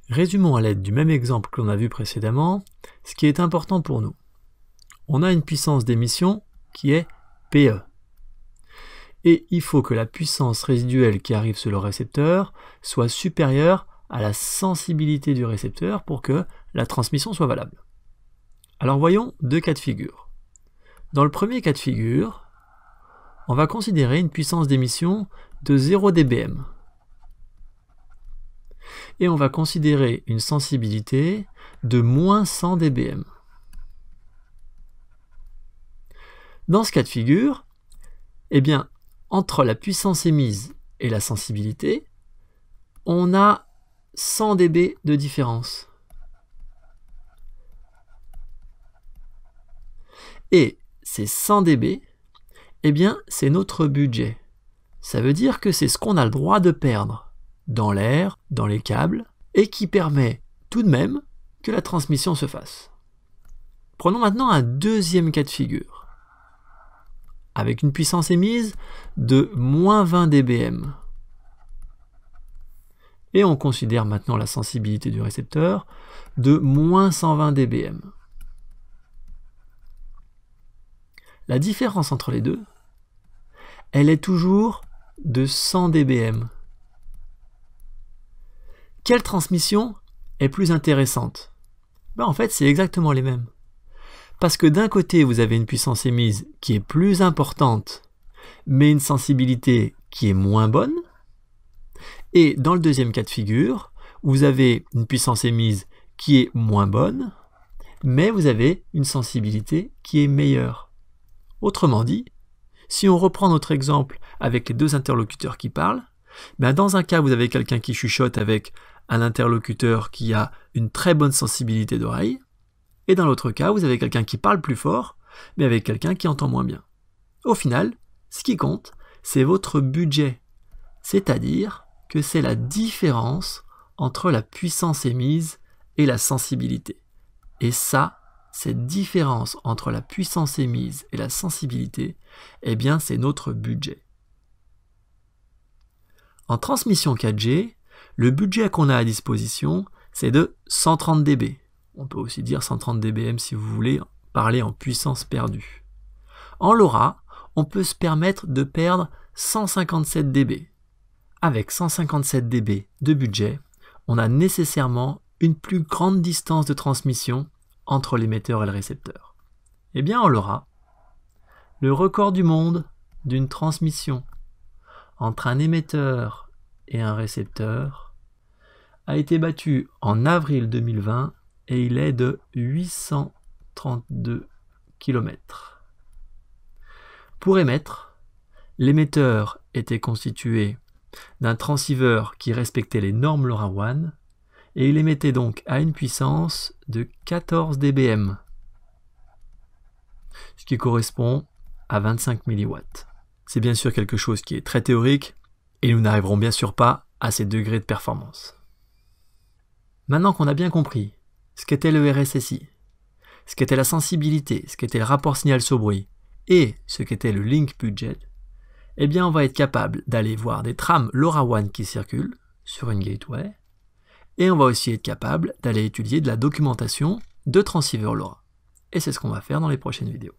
Résumons à l'aide du même exemple que l'on a vu précédemment, ce qui est important pour nous. On a une puissance d'émission qui est PE. Et il faut que la puissance résiduelle qui arrive sur le récepteur soit supérieure à la sensibilité du récepteur pour que la transmission soit valable. Alors voyons deux cas de figure. Dans le premier cas de figure, on va considérer une puissance d'émission de 0 dBm. Et on va considérer une sensibilité de moins 100 dBm. Dans ce cas de figure, eh bien, entre la puissance émise et la sensibilité, on a 100 dB de différence. Et ces 100 dB, eh bien, c'est notre budget. Ça veut dire que c'est ce qu'on a le droit de perdre dans l'air, dans les câbles, et qui permet tout de même que la transmission se fasse. Prenons maintenant un deuxième cas de figure, avec une puissance émise de moins 20 dBm. Et on considère maintenant la sensibilité du récepteur de moins 120 dBm. La différence entre les deux, elle est toujours de 100 dBm. Quelle transmission est plus intéressante? En fait, c'est exactement les mêmes. Parce que d'un côté, vous avez une puissance émise qui est plus importante, mais une sensibilité qui est moins bonne. Et dans le deuxième cas de figure, vous avez une puissance émise qui est moins bonne, mais vous avez une sensibilité qui est meilleure. Autrement dit, si on reprend notre exemple avec les deux interlocuteurs qui parlent, dans un cas, vous avez quelqu'un qui chuchote avec un interlocuteur qui a une très bonne sensibilité d'oreille, et dans l'autre cas, vous avez quelqu'un qui parle plus fort, mais avec quelqu'un qui entend moins bien. Au final, ce qui compte, c'est votre budget, c'est-à-dire que c'est la différence entre la puissance émise et la sensibilité. Et ça, cette différence entre la puissance émise et la sensibilité, eh bien, c'est notre budget. En transmission 4G, le budget qu'on a à disposition, c'est de 130 dB. On peut aussi dire 130 dBm si vous voulez parler en puissance perdue. En LoRa, on peut se permettre de perdre 157 dB. Avec 157 dB de budget, on a nécessairement une plus grande distance de transmission entre l'émetteur et le récepteur. Eh bien, en LoRa, le record du monde d'une transmission entre un émetteur et un récepteur a été battu en avril 2020 et il est de 832 km. Pour émettre, l'émetteur était constitué d'un transceiver qui respectait les normes LoRaWAN et il émettait donc à une puissance de 14 dBm, ce qui correspond à 25 mW. C'est bien sûr quelque chose qui est très théorique et nous n'arriverons bien sûr pas à ces degrés de performance. Maintenant qu'on a bien compris ce qu'était le RSSI, ce qu'était la sensibilité, ce qu'était le rapport signal-saut-bruit et ce qu'était le link budget, eh bien on va être capable d'aller voir des trames LoRaWAN qui circulent sur une gateway et on va aussi être capable d'aller étudier de la documentation de transceivers LoRa. Et c'est ce qu'on va faire dans les prochaines vidéos.